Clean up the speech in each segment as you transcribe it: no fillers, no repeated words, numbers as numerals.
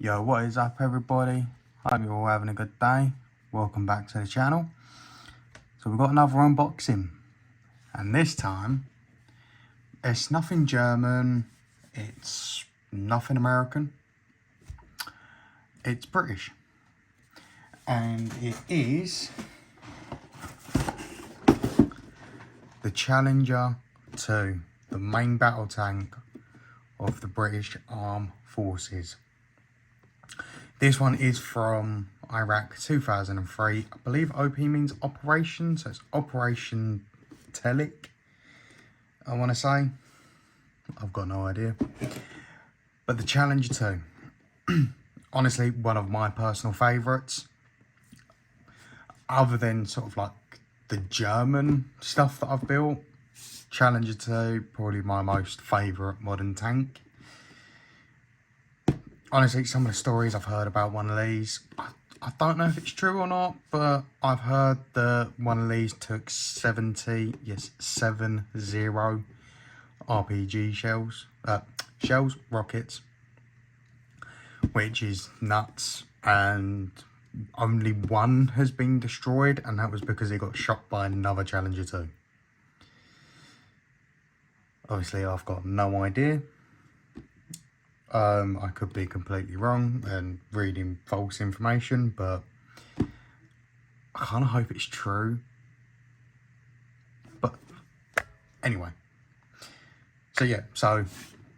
Yo, what is up everybody? Hope you're all having a good day. Welcome back to the channel. So we've got another unboxing, and this time it's nothing German, it's nothing American, it's British, and it is the Challenger 2, the main battle tank of the British Armed Forces. This one is from Iraq 2003. I believe OP means operation, so it's Operation Telic, I want to say. I've got no idea. But the Challenger 2, honestly, one of my personal favourites. Other than sort of like the German stuff that I've built, Challenger 2, probably my most favourite modern tank. Honestly, some of the stories I've heard about one of these, I don't know if it's true or not, but I've heard that one of these took 70 RPG shells, rockets, which is nuts, and only one has been destroyed, and that was because it got shot by another Challenger 2. Obviously, I've got no idea. I could be completely wrong and reading false information, but I kind of hope it's true. But anyway, so yeah, so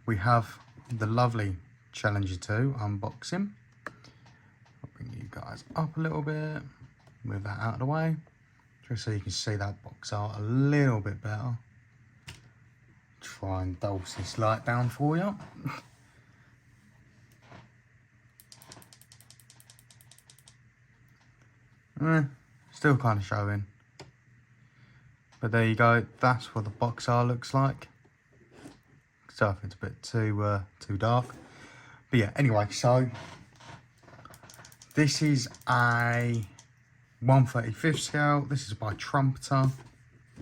we have the lovely Challenger 2 unboxing. I'll bring you guys up a little bit, move that out of the way, just so you can see that box art a little bit better. Try and dulce this light down for you. Still kind of showing, but there you go. That's what the box art looks like. So if it's a bit too dark, but yeah. Anyway, so this is a 1/35 scale. This is by Trumpeter.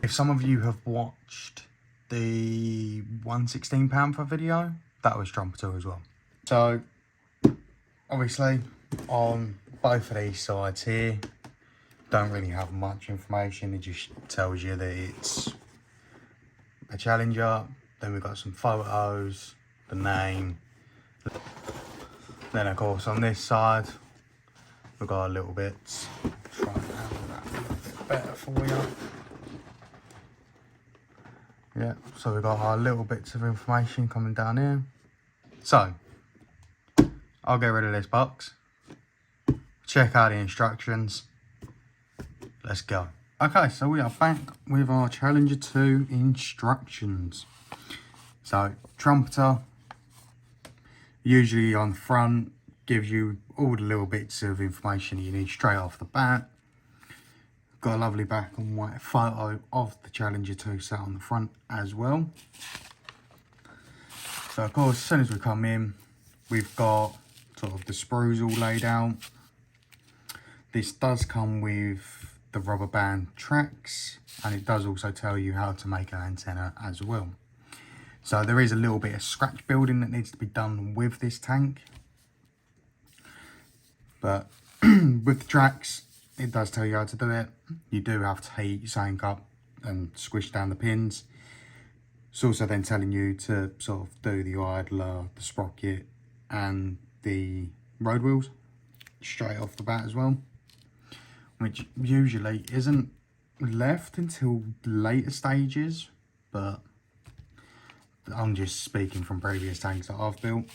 If some of you have watched the 1/16 Panther video, that was Trumpeter as well. So obviously on both of these sides here, don't really have much information. It just tells you that it's a Challenger. Then we've got some photos, the name. Then of course on this side we've got our little bits. Try and handle that a little bit better for you. Yeah, so we've got our little bits of information coming down here. So I'll get rid of this box. Check out the instructions. Let's go. Okay, so we are back with our Challenger 2 instructions. So, Trumpeter, usually on the front, gives you all the little bits of information you need straight off the bat. Got a lovely black and white photo of the Challenger 2 sat on the front as well. So, of course, as soon as we come in, we've got sort of the sprues all laid out. This does come with the rubber band tracks, and it does also tell you how to make an antenna as well. So there is a little bit of scratch building that needs to be done with this tank, but with the tracks it does tell you how to do it. You do have to heat something up and squish down the pins. It's also then telling you to sort of do the idler, the sprocket and the road wheels straight off the bat as well, which usually isn't left until later stages, but I'm just speaking from previous tanks that I've built.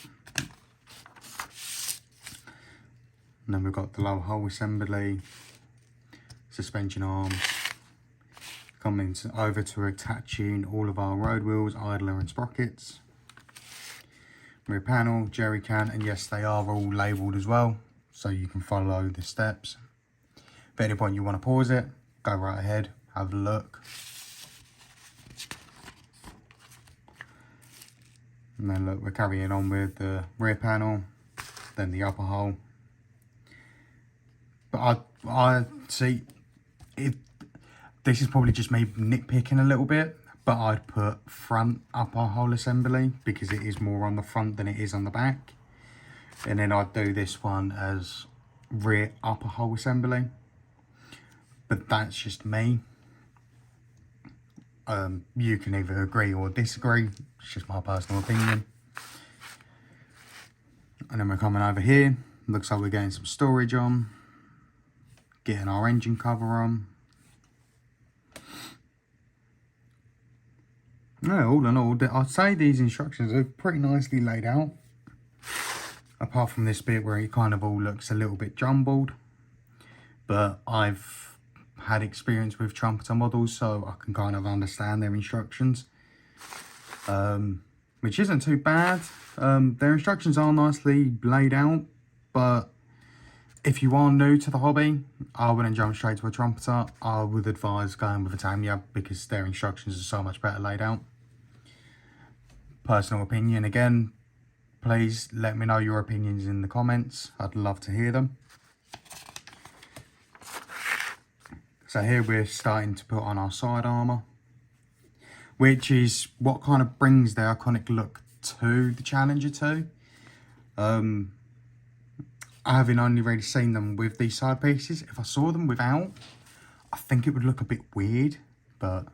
And then we've got the lower hull assembly, suspension arms, coming over to attaching all of our road wheels, idler and sprockets, rear panel, jerry can, and yes, they are all labelled as well, so you can follow the steps. At any point you want to pause it, go right ahead, have a look. And then look, we're carrying on with the rear panel, then the upper hull. But I see, this is probably just me nitpicking a little bit, but I'd put front upper hull assembly because it is more on the front than it is on the back. And then I'd do this one as rear upper hull assembly. But that's just me. You can either agree or disagree. It's just my personal opinion. And then we're coming over here. Looks like we're getting some storage on. Getting our engine cover on. Yeah, all in all, I'd say these instructions are pretty nicely laid out. Apart from this bit where it kind of all looks a little bit jumbled. But I've had experience with Trumpeter models, so I can kind of understand their instructions. Which isn't too bad. Their instructions are nicely laid out, but if you are new to the hobby, I wouldn't jump straight to a Trumpeter. I would advise going with a Tamiya because their instructions are so much better laid out. Personal opinion, again, please let me know your opinions in the comments. I'd love to hear them. So here we're starting to put on our side armour, which is what kind of brings the iconic look to the Challenger 2. I haven't only really seen them with these side pieces. If I saw them without, I think it would look a bit weird, but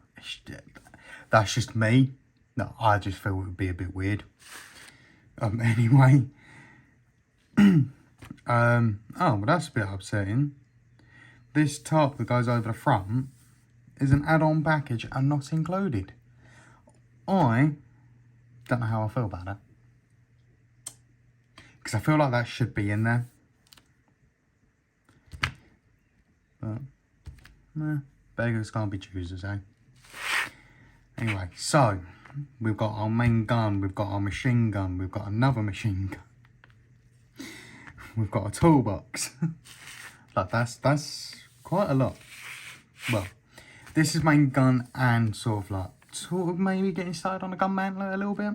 that's just me. No, I just feel it would be a bit weird. Anyway. Oh, well, that's a bit upsetting. This top that goes over the front is an add-on package and not included. I don't know how I feel about it. Because I feel like that should be in there. But, beggars can't be choosers, eh? Anyway, so, we've got our main gun, we've got our machine gun, we've got another machine gun. We've got a toolbox. Like, that's quite a lot. Well, this is main gun and sort of maybe getting started on the gun mantlet a little bit.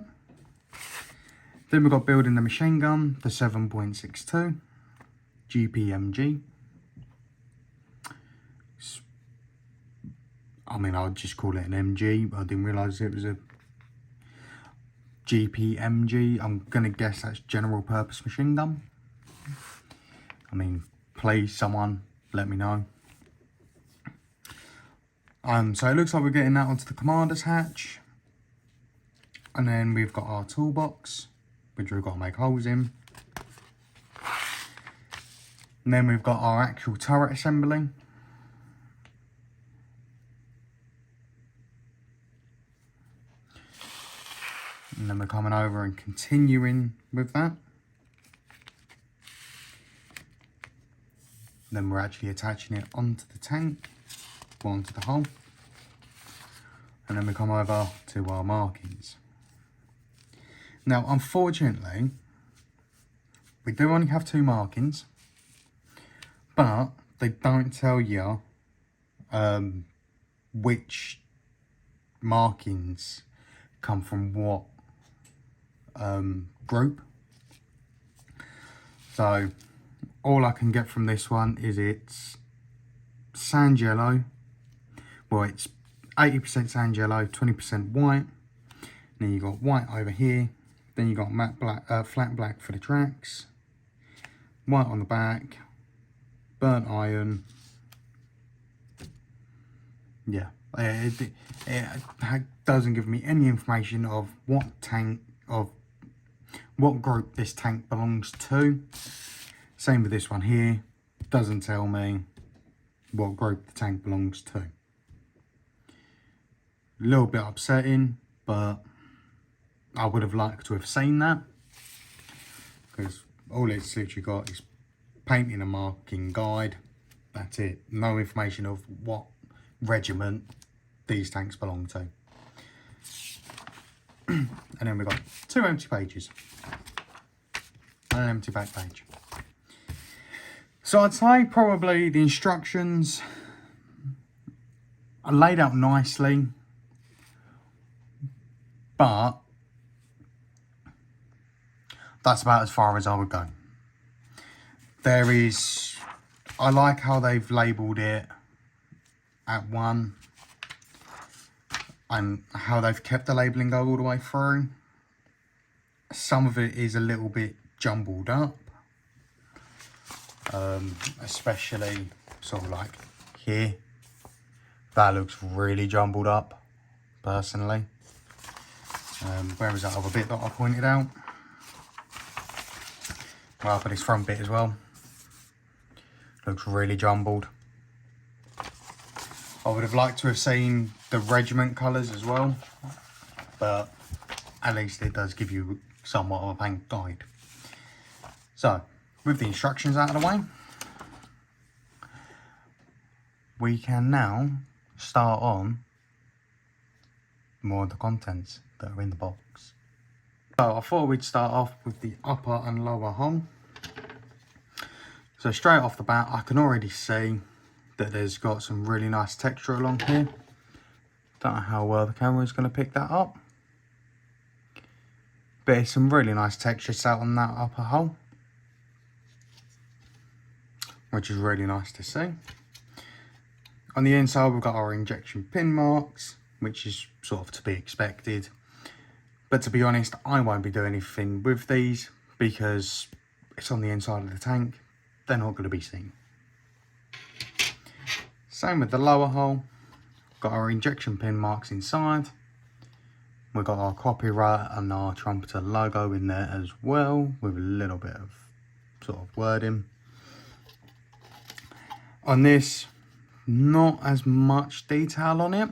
Then we've got building the machine gun, the 7.62 GPMG. I mean, I'd just call it an MG, but I didn't realise it was a GPMG. I'm going to guess that's general purpose machine gun. I mean, please, someone, let me know. So it looks like we're getting that onto the commander's hatch. And then we've got our toolbox, which we've got to make holes in. And then we've got our actual turret assembly. And then we're coming over and continuing with that. Then we're actually attaching it onto the tank, onto the hull. And then we come over to our markings. Now, unfortunately, we do only have 2 markings, but they don't tell you which markings come from what group. So all I can get from this one is it's sand yellow. Well, it's 80% sand yellow, 20% white. Then you got white over here. Then you got matte black, flat black for the tracks. White on the back. Burnt iron. Yeah, it doesn't give me any information of what group this tank belongs to. Same with this one here. Doesn't tell me what group the tank belongs to. A little bit upsetting, but I would have liked to have seen that, because all it's literally got is painting and marking guide. That's it. No information of what regiment these tanks belong to. And then we've got 2 empty pages and an empty back page. So I'd say probably the instructions are laid out nicely, but that's about as far as I would go. I like how they've labelled it at 1 and how they've kept the labelling all the way through. Some of it is a little bit jumbled up, especially sort of like here. That looks really jumbled up, personally. Where was that other bit that I pointed out? Well, but this front bit as well. Looks really jumbled. I would have liked to have seen the regiment colours as well, but at least it does give you somewhat of a paint guide. So, with the instructions out of the way, we can now start on more of the contents that are in the box. So I thought we'd start off with the upper and lower hull. So straight off the bat, I can already see that there's got some really nice texture along here. Don't know how well the camera is going to pick that up, but it's some really nice texture set on that upper hull, which is really nice to see. On the inside, we've got our injection pin marks, which is sort of to be expected. But to be honest, I won't be doing anything with these because it's on the inside of the tank. They're not going to be seen. Same with the lower hull. Got our injection pin marks inside. We've got our copyright and our Trumpeter logo in there as well, with a little bit of sort of wording. On this, not as much detail on it.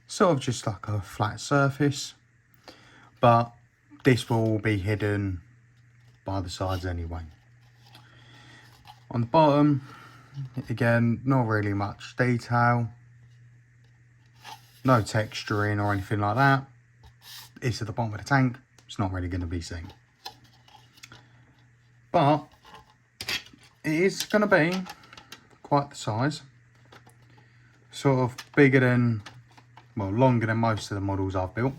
Sort of just like a flat surface, but this will all be hidden by the sides anyway. On the bottom, again, not really much detail, no texturing or anything like that. It's at the bottom of the tank, it's not really going to be seen, but it is going to be quite the size, sort of bigger than, well, longer than most of the models I've built.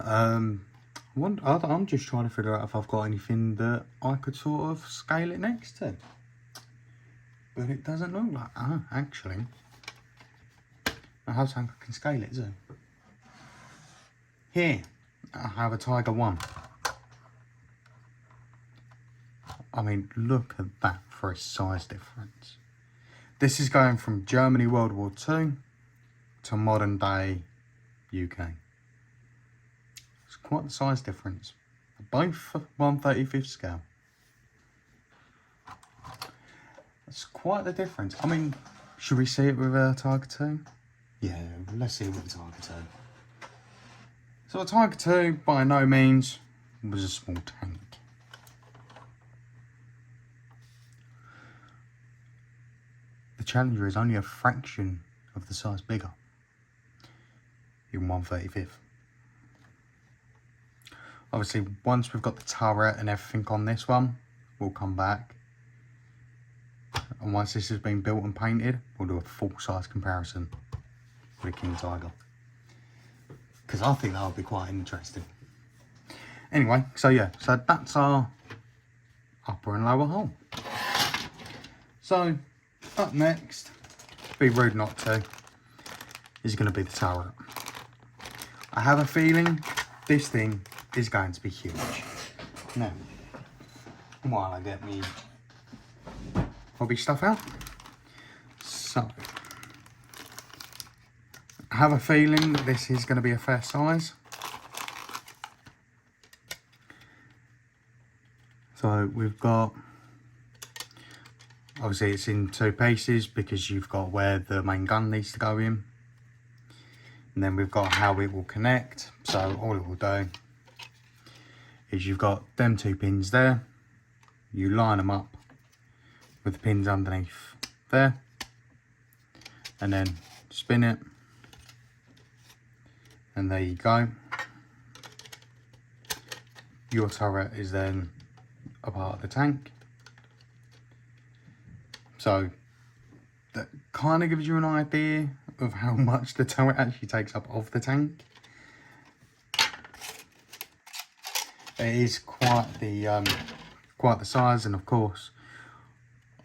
I'm just trying to figure out if I've got anything that I could sort of scale it next to. But it doesn't look like, actually. I have something I can scale it to. Here, I have a Tiger 1. I mean, look at that for a size difference. This is going from Germany World War II to modern day UK. It's quite the size difference. Both 1/35 scale. It's quite the difference. I mean, should we see it with a Tiger 2? Yeah, let's see it with a Tiger 2. So a Tiger 2 by no means was a small tank. The Challenger is only a fraction of the size bigger in 1/35. Obviously, once we've got the turret and everything on this one, we'll come back. And once this has been built and painted, we'll do a full size comparison with King Tiger. Because I think that would be quite interesting. Anyway, so yeah, so that's our upper and lower hull. So, up next, be rude not to, is going to be the turret. I have a feeling this thing is going to be huge. Now, while I get me hobby stuff out. So, I have a feeling that this is going to be a fair size. So we've got, obviously it's in two pieces because you've got where the main gun needs to go in. And then we've got how it will connect. So all it will do is you've got them two pins there. You line them up with the pins underneath there. And then spin it. And there you go. Your turret is then a part of the tank. So that kind of gives you an idea of how much the turret actually takes up of the tank. It is quite the size, and of course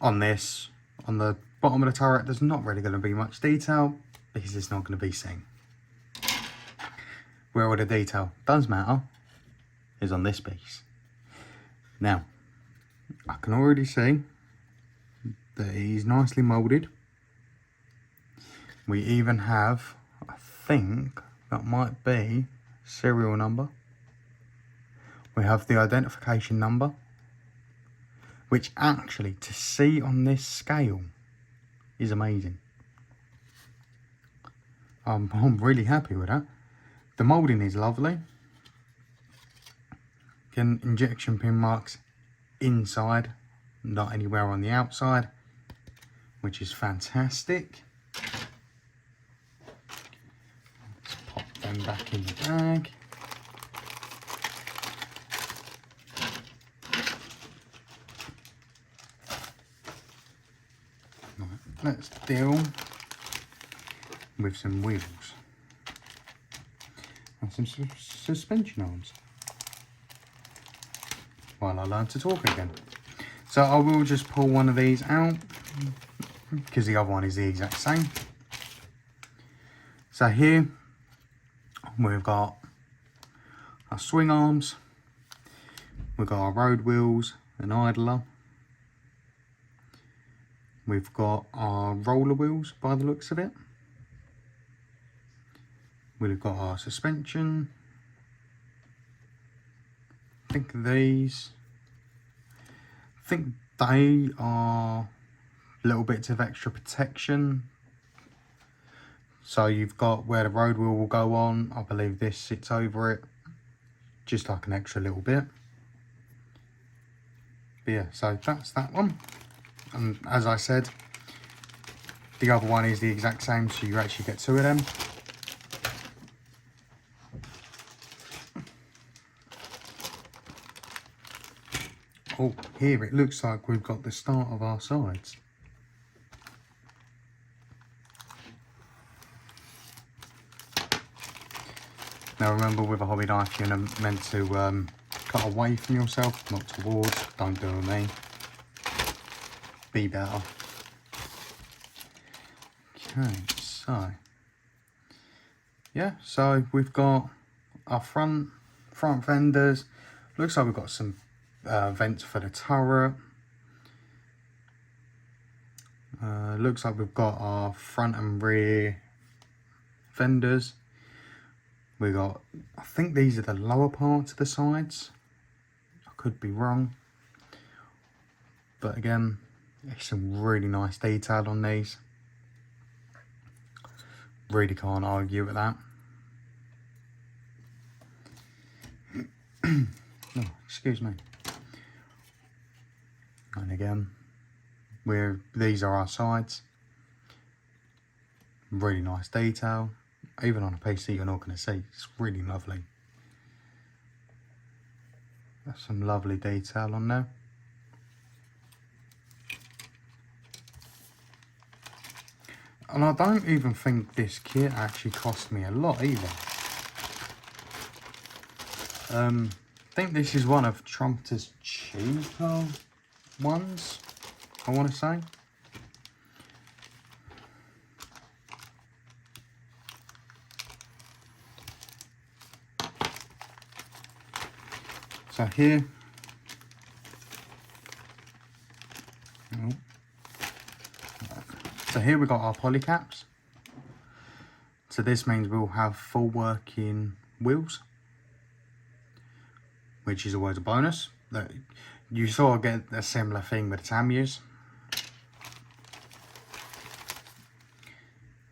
on this, on the bottom of the turret, there's not really going to be much detail because it's not going to be seen. Where all the detail does matter is on this piece. Now, I can already see that it is nicely moulded. We even have, I think that might be serial number. We have the identification number, which actually to see on this scale is amazing. I'm really happy with that. The moulding is lovely. Again, injection pin marks inside, not anywhere on the outside, which is fantastic. Let's pop them back in the bag. Right, let's deal with some wheels and some suspension arms while I learn to talk again. So I will just pull one of these out because the other one is the exact same. So here we've got our swing arms, we've got our road wheels and idler, we've got our roller wheels by the looks of it, we've got our suspension. I think they are little bits of extra protection. So you've got where the road wheel will go on, I believe this sits over it, just like an extra little bit. But yeah, so that's that one. And as I said, the other one is the exact same, so you actually get two of them. Oh, here it looks like we've got the start of our sides. Now remember, with a hobby knife you're meant to cut away from yourself, not towards. Don't do it with me. Be better. Okay, so yeah, so we've got our front fenders. Looks like we've got some vents for the turret. Looks like we've got our front and rear fenders. We got, I think these are the lower parts of the sides. I could be wrong, but again, there's some really nice detail on these. Really can't argue with that. Oh, excuse me. And again, these are our sides. Really nice detail. Even on a PC you're not going to see. It's really lovely. That's some lovely detail on there. And I don't even think this kit actually cost me a lot either. I think this is one of Trumpeter's cheaper ones, I want to say. So here, we got our poly caps. So this means we'll have full working wheels, which is always a bonus. You sort of get a similar thing with the Tamiya's.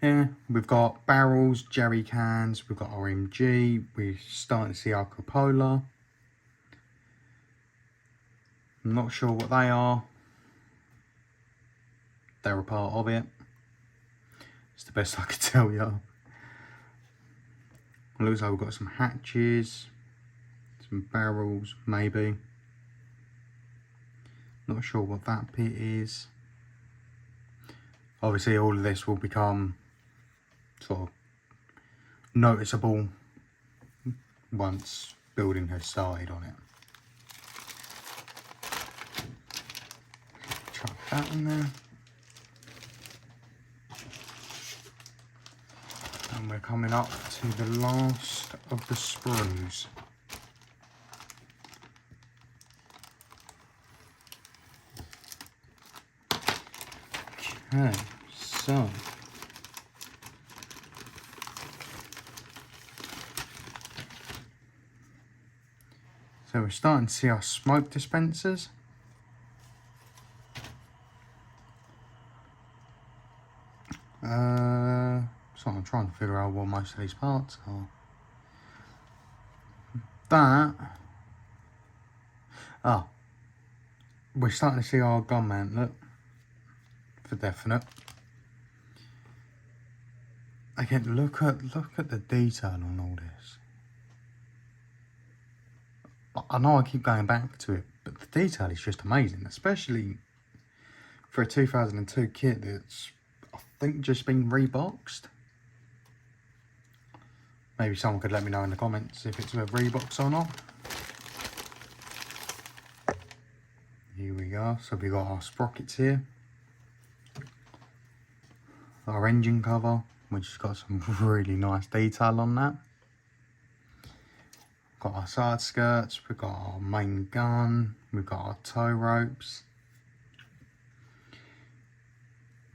Here we've got barrels, jerry cans, we've got RMG, we're starting to see our cupola. I'm not sure what they are. They're a part of it. It's the best I could tell you. It looks like we've got some hatches, some barrels, maybe. Not sure what that bit is. Obviously all of this will become sort of noticeable once building has started on it. Chuck that in there. And we're coming up to the last of the sprues. Okay, so we're starting to see our smoke dispensers. So I'm trying to figure out what most of these parts are. We're starting to see our gun mount, for definite. Again, look at the detail on all this. I know I keep going back to it, but the detail is just amazing, especially for a 2002 kit that's, I think, just been reboxed. Maybe someone could let me know in the comments if it's a rebox or not. Here we go. So we got our sprockets here, our engine cover, which has got some really nice detail on that. Got our side skirts, we've got our main gun, we've got our tow ropes.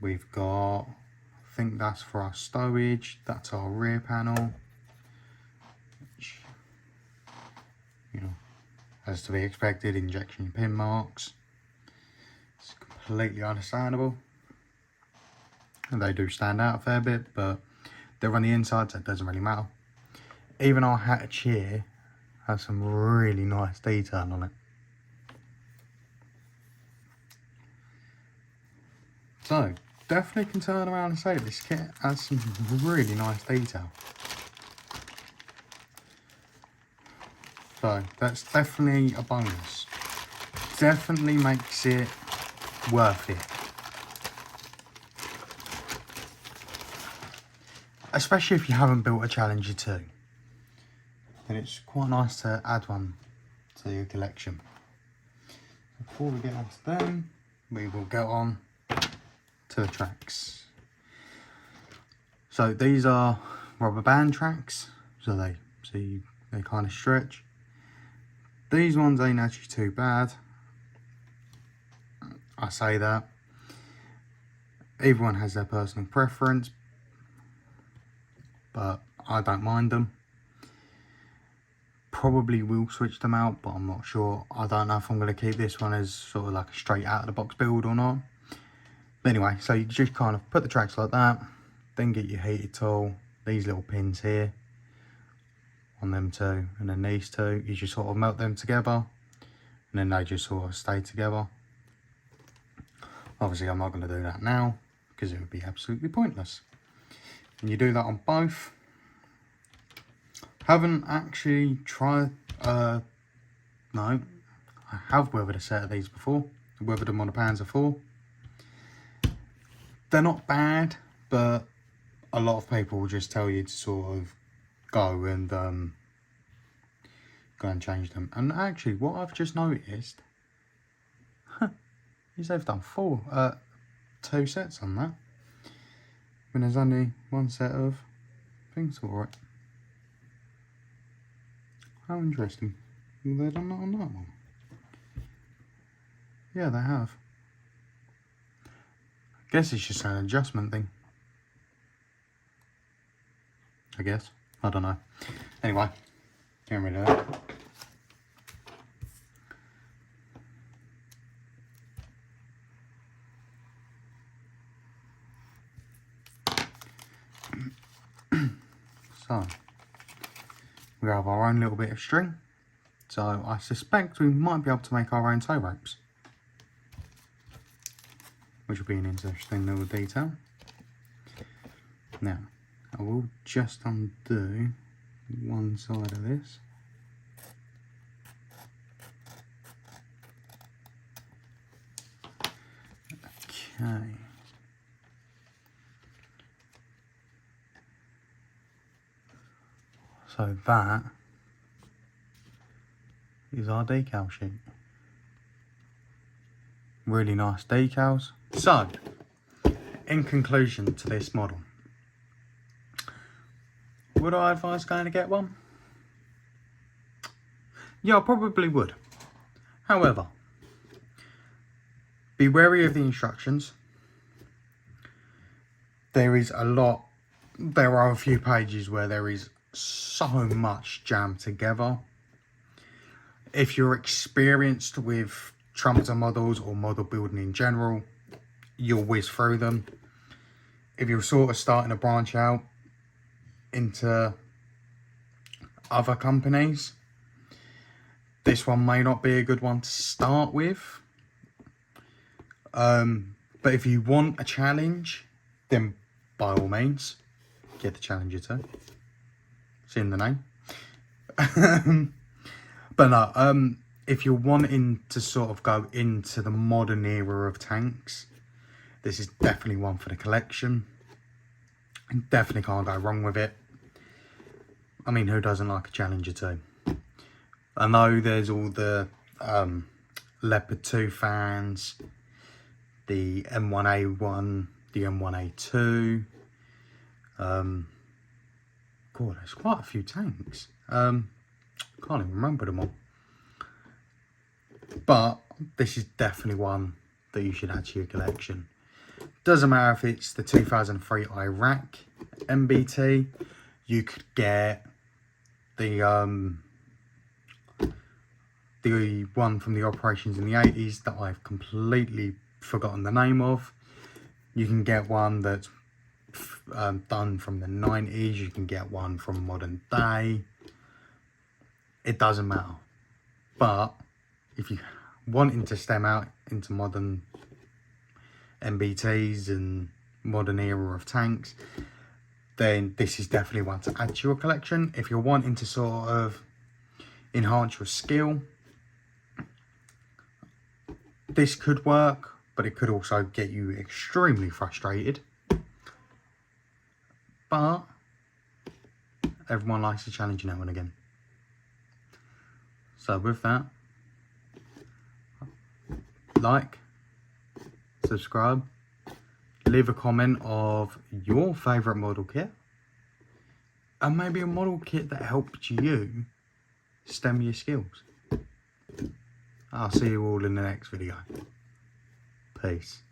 We've got, I think that's for our stowage, that's our rear panel. Which, you know, as to be expected, injection pin marks. It's completely understandable. And they do stand out a fair bit, but they're on the inside, so it doesn't really matter. Even our hatch here has some really nice detail on it. So, definitely can turn around and say this kit has some really nice detail. So, that's definitely a bonus. Definitely makes it worth it. Especially if you haven't built a Challenger 2. Then it's quite nice to add one to your collection. Before we get on to them, we will get on to the tracks. So these are rubber band tracks, so they kind of stretch. These ones ain't actually too bad. I say that. Everyone has their personal preference, but I don't mind them. Probably will switch them out, but I'm not sure. I don't know if I'm going to keep this one as sort of like a straight out of the box build or not. But anyway, so you just kind of put the tracks like that, then get your heated tool, these little pins here on them two, and then these two, you just sort of melt them together, and then they just sort of stay together. Obviously I'm not going to do that now because it would be absolutely pointless. And you do that on both. Haven't actually tried, no, I have weathered a set of these before. I weathered them on a Panzer IV. They're not bad, but a lot of people will just tell you to sort of go and change them. And actually, what I've just noticed is they've done two sets on that, when there's only one set of things for it. How interesting. They've done that on that one. Yeah, they have. I guess it's just an adjustment thing. I guess. I don't know. Anyway, getting rid of that. So, we have our own little bit of string. So I suspect we might be able to make our own tow ropes, which will be an interesting little detail. Now, I will just undo one side of this. Okay. So that is our decal sheet. Really nice decals. So, in conclusion to this model, would I advise going to get one? Yeah, I probably would. However, be wary of the instructions. there is a lot. There are a few pages where there is so much jammed together. If you're experienced with Trumpeter models or model building in general, you'll whiz through them. If you're sort of starting to branch out into other companies, this one may not be a good one to start with. But if you want a challenge, then by all means, get the Challenger too. It's in the name. But no, if you're wanting to sort of go into the modern era of tanks, this is definitely one for the collection. Definitely can't go wrong with it. I mean, who doesn't like a Challenger 2? I know there's all the Leopard 2 fans, the M1A1, the M1A2. God, there's quite a few tanks. Can't even remember them all. But this is definitely one that you should add to your collection. Doesn't matter if it's the 2003 Iraq MBT. You could get the one from the operations in the 80s that I've completely forgotten the name of. You can get one that's done from the 90s. You can get one from modern day. It doesn't matter. But if you're wanting to stem out into modern MBTs and modern era of tanks, then this is definitely one to add to your collection. If you're wanting to sort of enhance your skill, this could work, but it could also get you extremely frustrated. But everyone likes a challenge now and again. So with that, like, subscribe, leave a comment of your favourite model kit, and maybe a model kit that helped you stem your skills. I'll see you all in the next video. Peace.